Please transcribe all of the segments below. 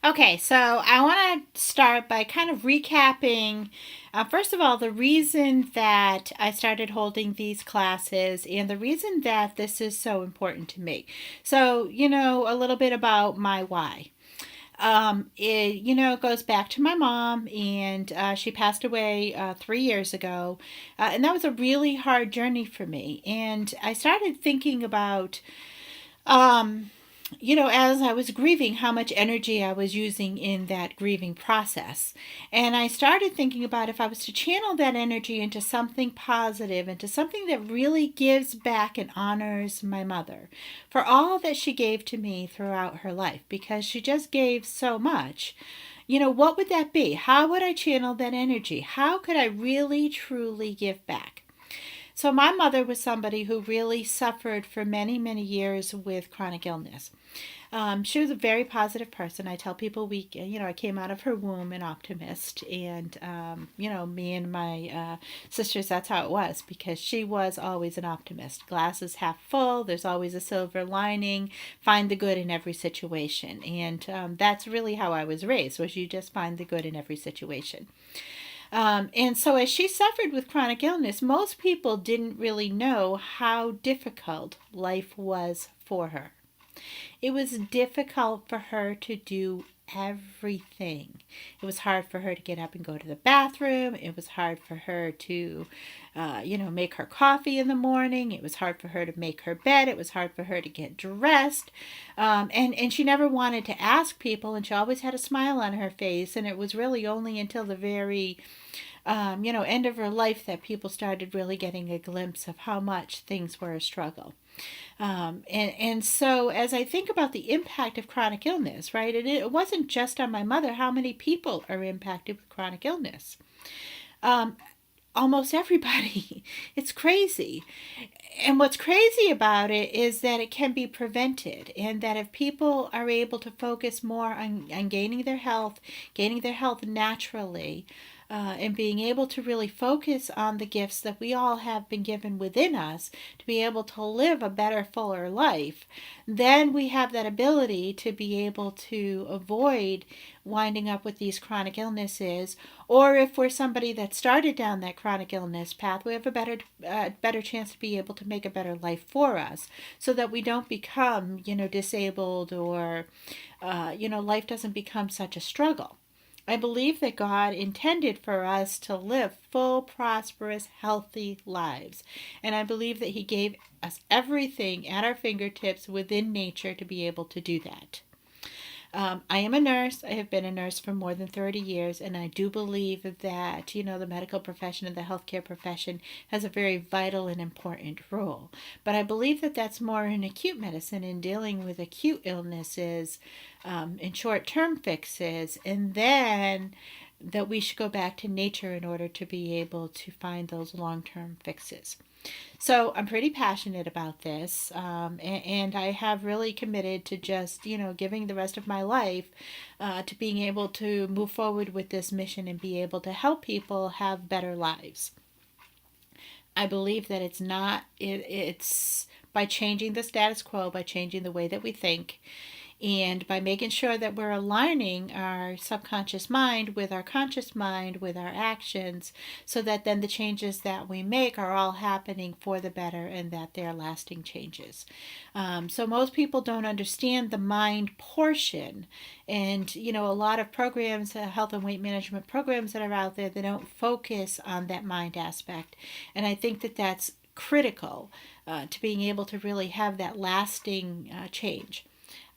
Okay, so I want to start by kind of recapping, first of all, the reason that I started holding these classes and the reason that this is so important to me. So, a little bit about my why. It goes back to my mom, and she passed away 3 years ago. And that was a really hard journey for me. And I started thinking about, um, as I was grieving, how much energy I was using in that grieving process. And I started thinking about if I was to channel that energy into something positive, into something that really gives back and honors my mother for all that she gave to me throughout her life, because she just gave so much. What would that be? How would I channel that energy? How could I really, truly give back? So, my mother was somebody who really suffered for many, many years with chronic illness. She was a very positive person. I tell people I came out of her womb an optimist, and me and my sisters, that's how it was, because she was always an optimist. Glasses half full. There's always a silver lining. Find the good in every situation, and that's really how I was raised. Was you just find the good in every situation. And so, as she suffered with chronic illness, most people didn't really know how difficult life was for her. It was difficult for her to do everything. It was hard for her to get up and go to the bathroom. It was hard for her to, make her coffee in the morning. It was hard for her to make her bed. It was hard for her to get dressed. And she never wanted to ask people, and she always had a smile on her face. And it was really only until the very end of her life that people started really getting a glimpse of how much things were a struggle. And so, as I think about the impact of chronic illness, right, it wasn't just on my mother. How many people are impacted with chronic illness? Um, Almost everybody. It's crazy. And what's crazy about it is that it can be prevented, and that if people are able to focus more on gaining their health naturally, and being able to really focus on the gifts that we all have been given within us to be able to live a better, fuller life, then we have that ability to be able to avoid winding up with these chronic illnesses. Or if we're somebody that started down that chronic illness path, we have a better chance to be able to make a better life for us, so that we don't become disabled, or life doesn't become such a struggle. I believe that God intended for us to live full, prosperous, healthy lives. And I believe that He gave us everything at our fingertips within nature to be able to do that. I am a nurse. I have been a nurse for more than 30 years, and I do believe that, the medical profession and the healthcare profession has a very vital and important role. But I believe that that's more in acute medicine, in dealing with acute illnesses, in short term fixes, and then that we should go back to nature in order to be able to find those long term fixes. So I'm pretty passionate about this, and I have really committed to just, giving the rest of my life to being able to move forward with this mission and be able to help people have better lives. I believe that it's by changing the status quo, by changing the way that we think, and by making sure that we're aligning our subconscious mind with our conscious mind, with our actions, so that then the changes that we make are all happening for the better, and that they're lasting changes. So most people don't understand the mind portion. And, a lot of programs, health and weight management programs that are out there, they don't focus on that mind aspect. And I think that that's critical to being able to really have that lasting change.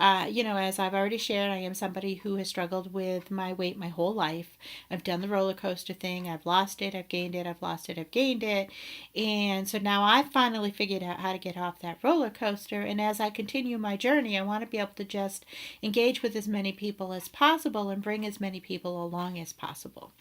As I've already shared, I am somebody who has struggled with my weight my whole life. I've done the roller coaster thing. I've lost it, I've gained it, I've lost it, I've gained it. And so now I've finally figured out how to get off that roller coaster. And as I continue my journey, I want to be able to just engage with as many people as possible and bring as many people along as possible.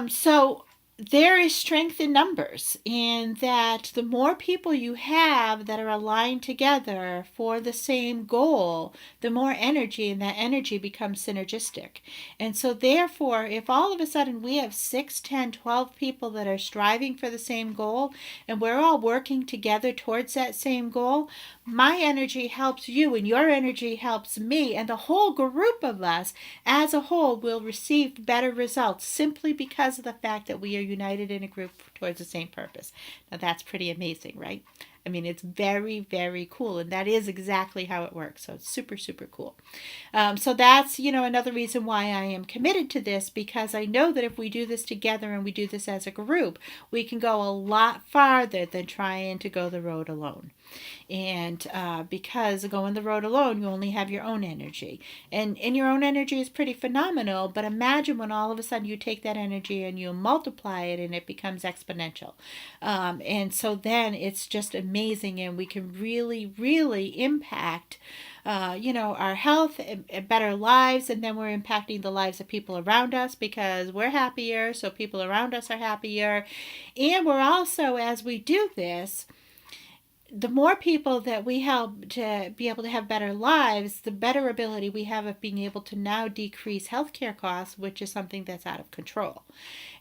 So there is strength in numbers, and that the more people you have that are aligned together for the same goal, the more energy, and that energy becomes synergistic. And so therefore, if all of a sudden we have 6, 10, 12 people that are striving for the same goal, and we're all working together towards that same goal, my energy helps you and your energy helps me, and the whole group of us as a whole will receive better results simply because of the fact that we are united in a group towards the same purpose. Now that's pretty amazing, right? I mean, it's very, very cool, and that is exactly how it works. So it's super, super cool. So that's, another reason why I am committed to this, because I know that if we do this together and we do this as a group, we can go a lot farther than trying to go the road alone. And because going the road alone, you only have your own energy. And your own energy is pretty phenomenal, but imagine when all of a sudden you take that energy and you multiply it and it becomes exponential. And so then it's just amazing, and we can really, really impact our health and better lives, and then we're impacting the lives of people around us because we're happier, so people around us are happier. And we're also, as we do this, the more people that we help to be able to have better lives, the better ability we have of being able to now decrease healthcare costs, which is something that's out of control.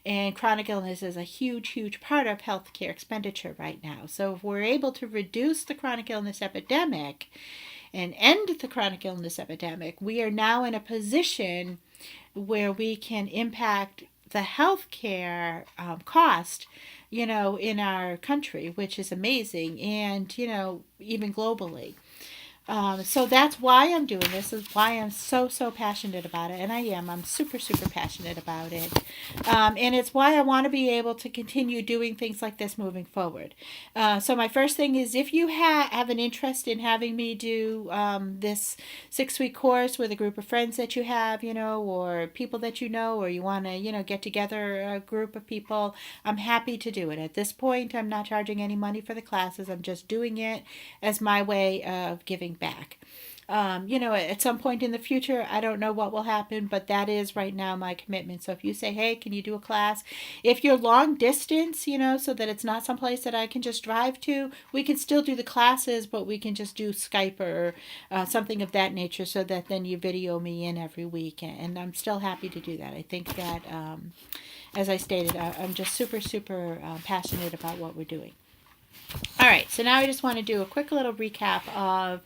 And chronic illness is a huge, huge part of healthcare expenditure right now. So if we're able to reduce the chronic illness epidemic and end the chronic illness epidemic, we are now in a position where we can impact the healthcare cost, in our country, which is amazing, and, even globally. So that's why I'm doing this, is why I'm so, so passionate about it. And I'm super, super passionate about it. And it's why I want to be able to continue doing things like this moving forward. So my first thing is, if you have an interest in having me do this 6-week course with a group of friends that you have, or people that or you want to, get together a group of people, I'm happy to do it. At this point, I'm not charging any money for the classes. I'm just doing it as my way of giving back. At some point in the future, I don't know what will happen, but that is right now my commitment. So if you say, hey, can you do a class? If you're long distance, so that it's not someplace that I can just drive to, we can still do the classes, but we can just do Skype or something of that nature, so that then you video me in every week. And I'm still happy to do that. I think that, as I stated, I'm just super, super passionate about what we're doing. All right, so now I just want to do a quick little recap of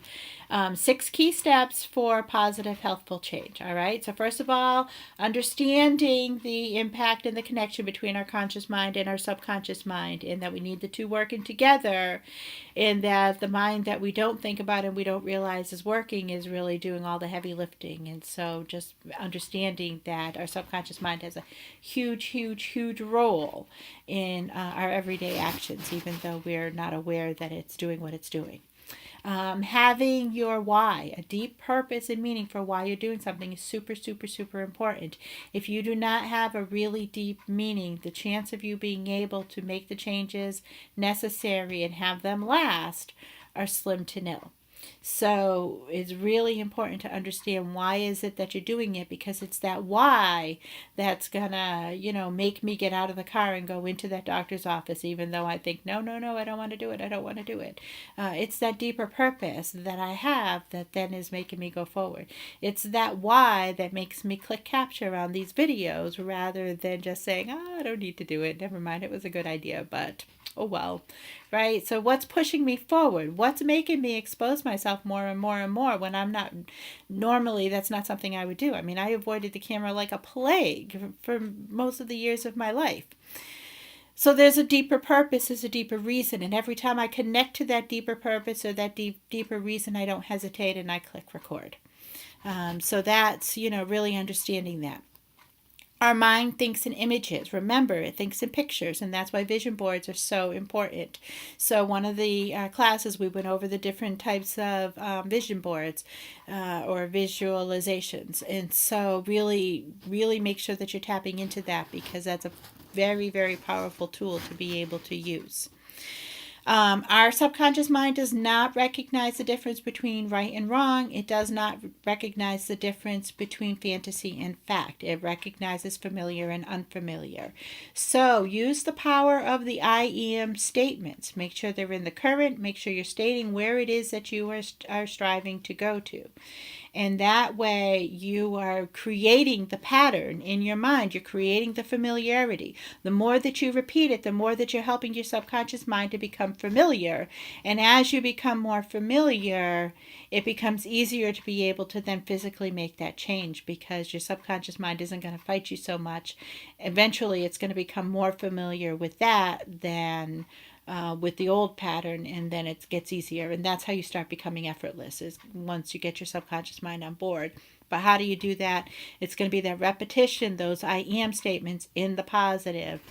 6 key steps for positive, healthful change. All right, so first of all, understanding the impact and the connection between our conscious mind and our subconscious mind, and that we need the two working together, and that the mind that we don't think about and we don't realize is working is really doing all the heavy lifting. And so just understanding that our subconscious mind has a huge, huge, huge role in our everyday actions, even though we're not aware that it's doing what it's doing. Having your why, a deep purpose and meaning for why you're doing something, is super, super, super important. If you do not have a really deep meaning, the chance of you being able to make the changes necessary and have them last are slim to nil. So it's really important to understand why is it that you're doing it, because it's that why that's gonna, make me get out of the car and go into that doctor's office, even though I think, no, no, no, I don't want to do it. I don't want to do it. It's that deeper purpose that I have that then is making me go forward. It's that why that makes me click capture on these videos rather than just saying, oh, I don't need to do it. Never mind. It was a good idea, but oh well, right? So what's pushing me forward? What's making me expose myself more and more and more when I'm not, normally that's not something I would do. I mean, I avoided the camera like a plague for most of the years of my life. So there's a deeper purpose, there's a deeper reason, and every time I connect to that deeper purpose or that deeper reason, I don't hesitate and I click record. So that's, really understanding that. Our mind thinks in images. Remember, it thinks in pictures, and that's why vision boards are so important. So one of the classes, we went over the different types of vision boards or visualizations. And so really, really make sure that you're tapping into that, because that's a very, very powerful tool to be able to use. Our subconscious mind does not recognize the difference between right and wrong. It does not recognize the difference between fantasy and fact. It recognizes familiar and unfamiliar. So use the power of the I am statements. Make sure they're in the current. Make sure you're stating where it is that you are striving to go to. And that way you are creating the pattern in your mind. You're creating the familiarity. The more that you repeat it, the more that you're helping your subconscious mind to become familiar. And as you become more familiar, it becomes easier to be able to then physically make that change, because your subconscious mind isn't going to fight you so much. Eventually, it's going to become more familiar with that than with the old pattern, and then it gets easier. And that's how you start becoming effortless, is once you get your subconscious mind on board. But how do you do that? It's going to be that repetition, those I am statements in the positive,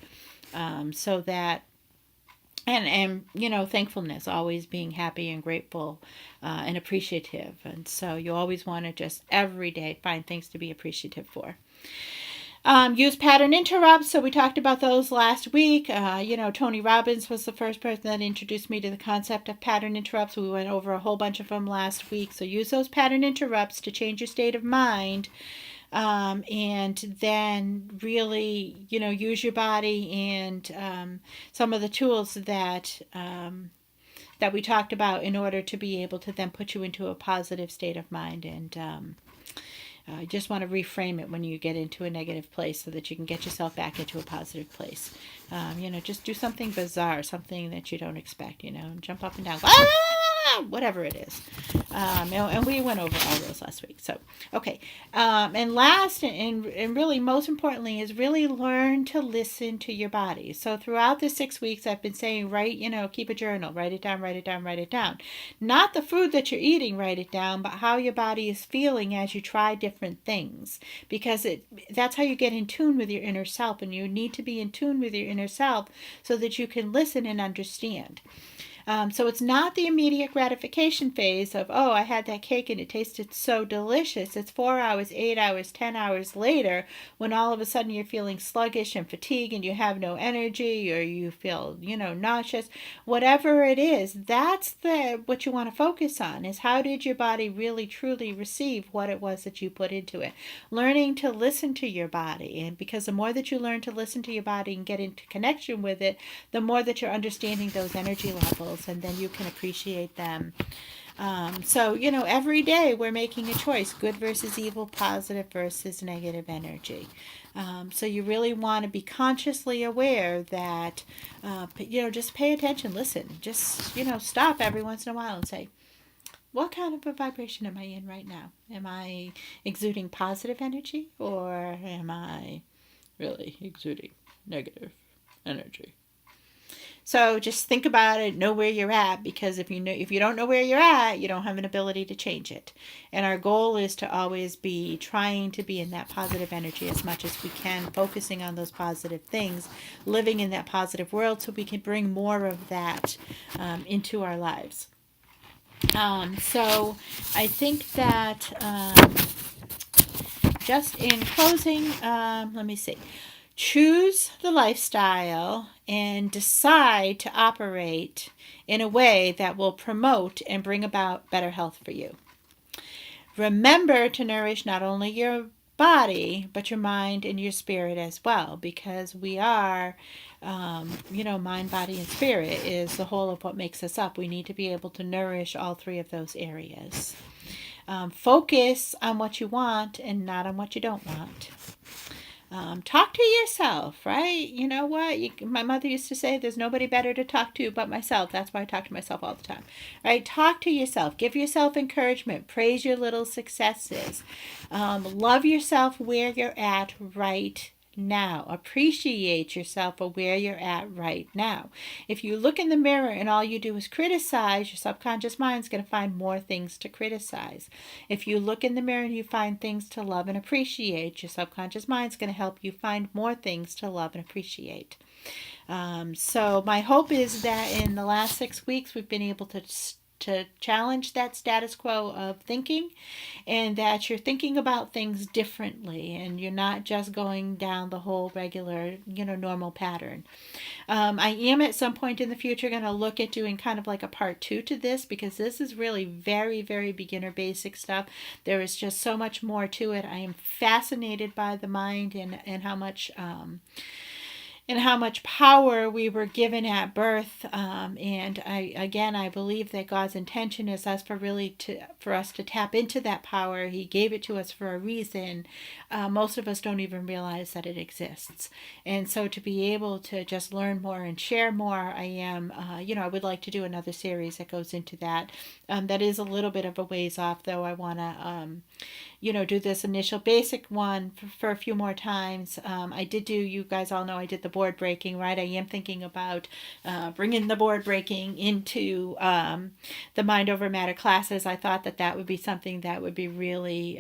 so that and thankfulness, always being happy and grateful and appreciative. And so you always want to just every day find things to be appreciative for. Use pattern interrupts. So we talked about those last week. Tony Robbins was the first person that introduced me to the concept of pattern interrupts. We went over a whole bunch of them last week. So use those pattern interrupts to change your state of mind. And then really, use your body and some of the tools that we talked about in order to be able to then put you into a positive state of mind. And I just want to reframe it when you get into a negative place, so that you can get yourself back into a positive place. Just do something bizarre, something that you don't expect, jump up and down, whatever it is. And we went over all those last week. So, okay. And last and really most importantly is really learn to listen to your body. So throughout the 6 weeks, I've been saying, keep a journal, write it down, write it down, write it down. Not the food that you're eating, write it down, but how your body is feeling as you try different things. Because that's how you get in tune with your inner self, and you need to be in tune with your inner self so that you can listen and understand. So it's not the immediate gratification phase of, oh, I had that cake and it tasted so delicious. It's 4 hours, 8 hours, 10 hours later when all of a sudden you're feeling sluggish and fatigued and you have no energy, or you feel, nauseous. Whatever it is, that's what you want to focus on, is how did your body really truly receive what it was that you put into it. Learning to listen to your body. And because the more that you learn to listen to your body and get into connection with it, the more that you're understanding those energy levels, and then you can appreciate them. Every day we're making a choice: good versus evil, positive versus negative energy. So you really want to be consciously aware that, just pay attention, listen, just, stop every once in a while and say, what kind of a vibration am I in right now? Am I exuding positive energy, or am I really exuding negative energy? So just think about it, know where you're at, because if you don't know where you're at, you don't have an ability to change it. And our goal is to always be trying to be in that positive energy as much as we can, focusing on those positive things, living in that positive world, so we can bring more of that into our lives. So I think that just in closing, let me see. Choose the lifestyle and decide to operate in a way that will promote and bring about better health for you. Remember to nourish not only your body, but your mind and your spirit as well, because we are, mind, body, and spirit is the whole of what makes us up. We need to be able to nourish all three of those areas. Focus on what you want and not on what you don't want. Talk to yourself, right? You know what? My mother used to say, there's nobody better to talk to but myself. That's why I talk to myself all the time, right? Talk to yourself. Give yourself encouragement. Praise your little successes. Love yourself where you're at right now. Appreciate yourself for where you're at right now. If you look in the mirror and all you do is criticize, your subconscious mind's going to find more things to criticize. If you look in the mirror and you find things to love and appreciate, your subconscious mind's going to help you find more things to love and appreciate. So my hope is that in the last 6 weeks we've been able to to challenge that status quo of thinking, and that you're thinking about things differently, and you're not just going down the whole regular, normal pattern. I am at some point in the future going to look at doing kind of like a part two to this, because this is really very, very beginner basic stuff. There is just so much more to it. I am fascinated by the mind, and how much power we were given at birth. And I believe that God's intention is for us to tap into that power. He gave it to us for a reason. Most of us don't even realize that it exists. And so to be able to just learn more and share more, I would like to do another series that goes into that. That is a little bit of a ways off, though. I want to, do this initial basic one for a few more times. You guys all know I did the board breaking, right? I am thinking about bringing the board breaking into the Mind Over Matter classes. I thought that would be something that would be really,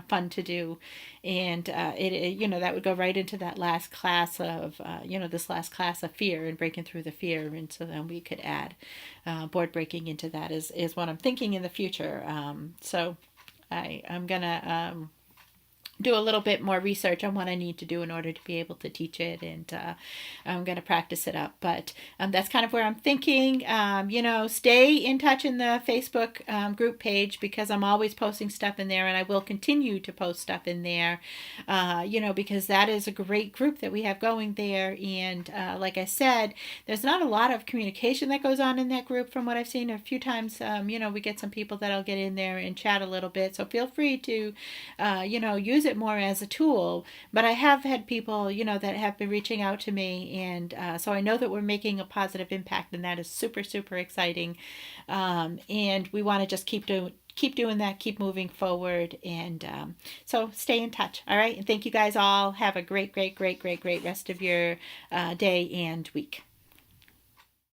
fun to do. And that would go right into that last class of, this last class of fear and breaking through the fear. And so then we could add board breaking into that is what I'm thinking in the future. So I'm going to do a little bit more research on what I need to do in order to be able to teach it, and I'm going to practice it up. But that's kind of where I'm thinking. Stay in touch in the Facebook group page, because I'm always posting stuff in there, and I will continue to post stuff in there, because that is a great group that we have going there. And like I said, there's not a lot of communication that goes on in that group from what I've seen. A few times, we get some people that'll get in there and chat a little bit. So feel free to, use it more as a tool. But I have had people, that have been reaching out to me, and so I know that we're making a positive impact, and that is super, super exciting. And we want to just keep doing that, keep moving forward, and so stay in touch. All right, and thank you guys all. Have a great, great, great, great, great rest of your day and week.